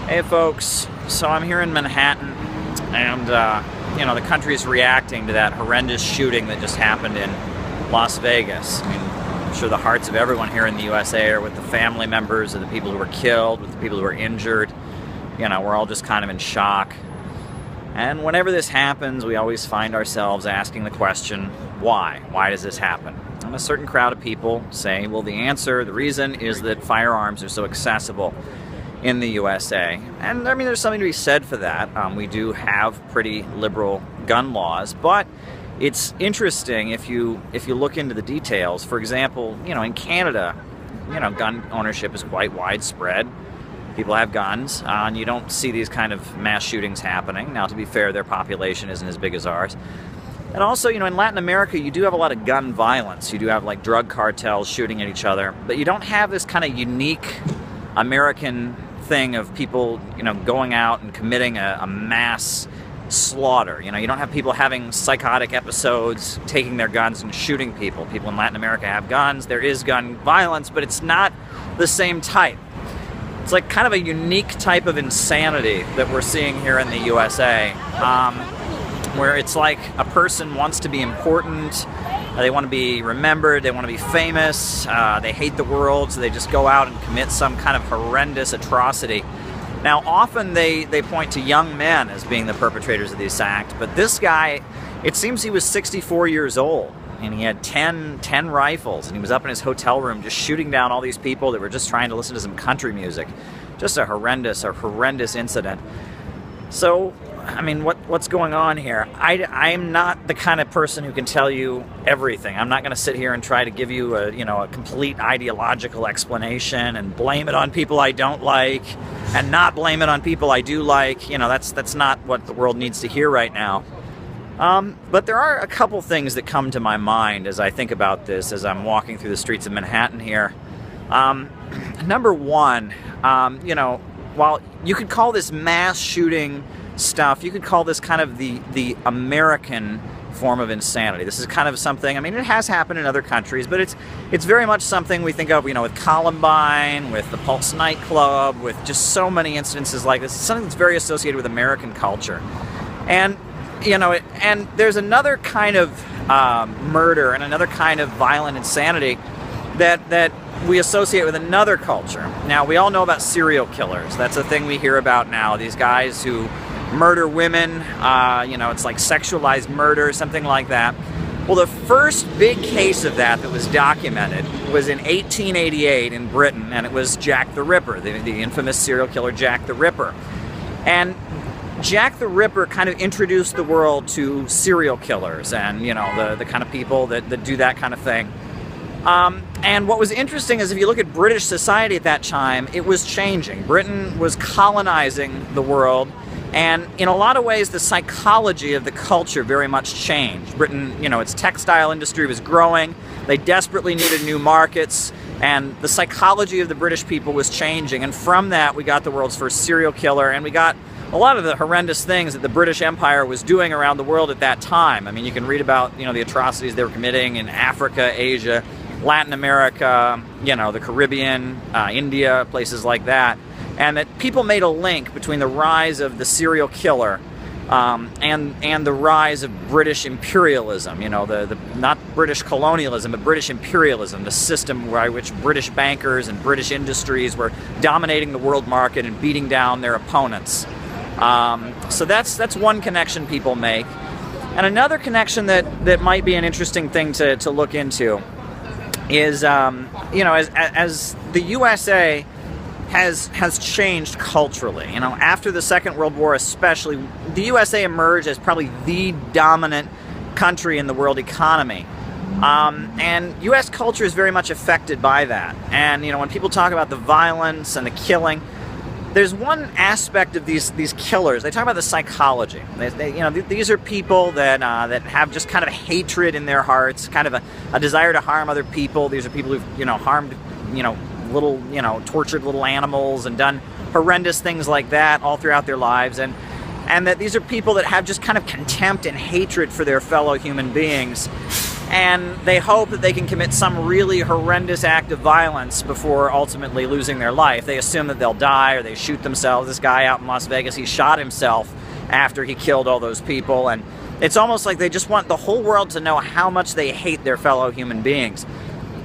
Hey folks, so I'm here in Manhattan, and the country is reacting to that horrendous shooting that just happened in Las Vegas. I mean, I'm sure the hearts of everyone here in the USA are with the family members of the people who were killed, with the people who were injured. You know, we're all just kind of in shock. And whenever this happens, we always find ourselves asking the question, why? Why does this happen? And a certain crowd of people say, well, the reason is that firearms are so accessible in the USA. And I mean, there's something to be said for that. We do have pretty liberal gun laws, but it's interesting if you look into the details. For example, in Canada, gun ownership is quite widespread. People have guns, and you don't see these kind of mass shootings happening. Now, to be fair, their population isn't as big as ours. And also, in Latin America, you do have a lot of gun violence. You do have, like, drug cartels shooting at each other, but you don't have this kind of unique American thing of people, going out and committing a mass slaughter. You don't have people having psychotic episodes, taking their guns and shooting people. People in Latin America have guns. There is gun violence, but it's not the same type. It's like kind of a unique type of insanity that we're seeing here in the USA, where it's like a person wants to be important, they want to be remembered, they want to be famous, they hate the world, so they just go out and commit some kind of horrendous atrocity. Now, often they point to young men as being the perpetrators of this act, but this guy, it seems he was 64 years old, and he had 10 rifles, and he was up in his hotel room just shooting down all these people that were just trying to listen to some country music. Just a horrendous incident. So, I mean, what's going on here? I'm not the kind of person who can tell you everything. I'm not going to sit here and try to give you a complete ideological explanation and blame it on people I don't like and not blame it on people I do like. That's not what the world needs to hear right now. But there are a couple things that come to my mind as I think about this as I'm walking through the streets of Manhattan here. Number one, while you could call this mass shooting stuff, you could call this kind of the American form of insanity. This is kind of something, I mean, it has happened in other countries, but it's very much something we think of, with Columbine, with the Pulse nightclub, with just so many instances like this. It's something that's very associated with American culture. And, and there's another kind of murder and another kind of violent insanity that we associate with another culture. Now, we all know about serial killers. That's a thing we hear about now. These guys who murder women, it's like sexualized murder, something like that. Well, the first big case of that was documented was in 1888 in Britain, and it was Jack the Ripper, the infamous serial killer Jack the Ripper. And Jack the Ripper kind of introduced the world to serial killers and, the kind of people that do that kind of thing. And what was interesting is if you look at British society at that time, it was changing. Britain was colonizing the world, and in a lot of ways the psychology of the culture very much changed. Britain, its textile industry was growing, they desperately needed new markets, and the psychology of the British people was changing, and from that we got the world's first serial killer, and we got a lot of the horrendous things that the British Empire was doing around the world at that time. I mean, you can read about, the atrocities they were committing in Africa, Asia, Latin America, the Caribbean, India, places like that. And that people made a link between the rise of the serial killer and the rise of British imperialism, the not British colonialism, but British imperialism, the system by which British bankers and British industries were dominating the world market and beating down their opponents. So that's one connection people make. And another connection that might be an interesting thing to look into is, as the USA has changed culturally. After the Second World War especially, the USA emerged as probably the dominant country in the world economy. And U.S. culture is very much affected by that. And, when people talk about the violence and the killing, there's one aspect of these killers. They talk about the psychology. These are people that have just kind of hatred in their hearts, kind of a desire to harm other people. These are people who've harmed tortured little animals and done horrendous things like that all throughout their lives, and that these are people that have just kind of contempt and hatred for their fellow human beings. and they hope that they can commit some really horrendous act of violence before ultimately losing their life. They assume that they'll die or they shoot themselves. This guy out in Las Vegas, he shot himself after he killed all those people, and it's almost like they just want the whole world to know how much they hate their fellow human beings.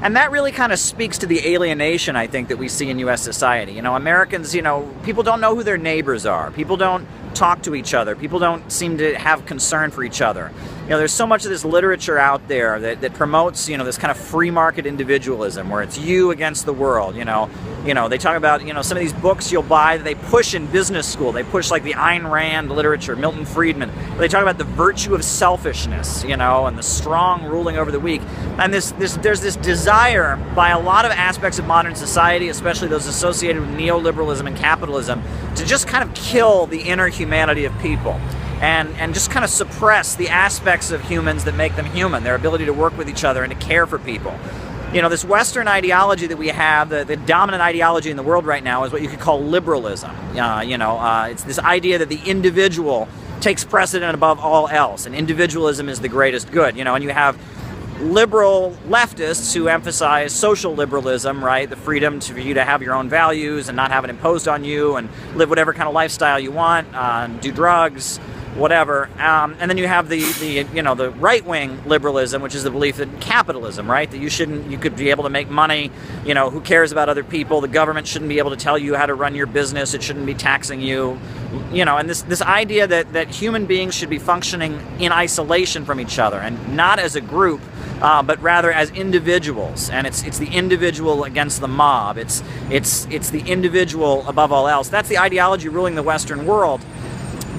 And that really kind of speaks to the alienation, I think, that we see in U.S. society. You know, Americans, you know, people don't know who their neighbors are. People don't talk to each other. People don't seem to have concern for each other. You know, there's so much of this literature out there that promotes, you know, this kind of free market individualism where it's you against the world, you know. They talk about, you know, some of these books you'll buy that they push in business school. They push like the Ayn Rand literature, Milton Friedman. They talk about the virtue of selfishness, you know, and the strong ruling over the weak. And there's this desire by a lot of aspects of modern society, especially those associated with neoliberalism and capitalism, to just kind of kill the inner humanity of people. And just kind of suppress the aspects of humans that make them human, their ability to work with each other and to care for people. You know, this Western ideology that we have, the dominant ideology in the world right now is what you could call liberalism. It's this idea that the individual takes precedent above all else, and individualism is the greatest good. You know, and you have liberal leftists who emphasize social liberalism, right? The freedom for you to have your own values and not have it imposed on you, and live whatever kind of lifestyle you want, do drugs, whatever. And then you have the right-wing liberalism, which is the belief that capitalism, right? That you could be able to make money, you know, who cares about other people? The government shouldn't be able to tell you how to run your business. It shouldn't be taxing you, you know, and this idea that human beings should be functioning in isolation from each other and not as a group, but rather as individuals. And it's the individual against the mob. It's the individual above all else. That's the ideology ruling the Western world.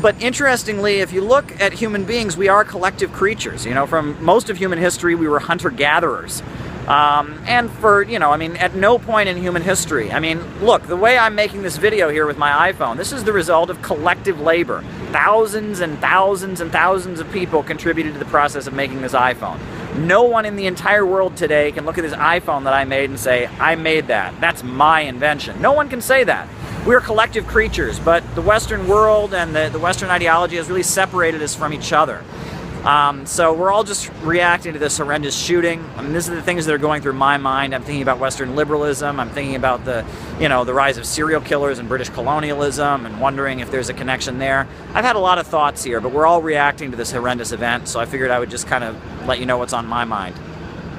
But interestingly, if you look at human beings, we are collective creatures. You know, from most of human history, we were hunter-gatherers. And for, you know, I mean, at no point in human history, I mean, look, the way I'm making this video here with my iPhone, this is the result of collective labor. Thousands and thousands and thousands of people contributed to the process of making this iPhone. No one in the entire world today can look at this iPhone that I made and say, I made that. That's my invention. No one can say that. We're collective creatures, but the Western world and the Western ideology has really separated us from each other. So we're all just reacting to this horrendous shooting. I mean, these are the things that are going through my mind. I'm thinking about Western liberalism. I'm thinking about the rise of serial killers and British colonialism and wondering if there's a connection there. I've had a lot of thoughts here, but we're all reacting to this horrendous event, so I figured I would just kind of let you know what's on my mind.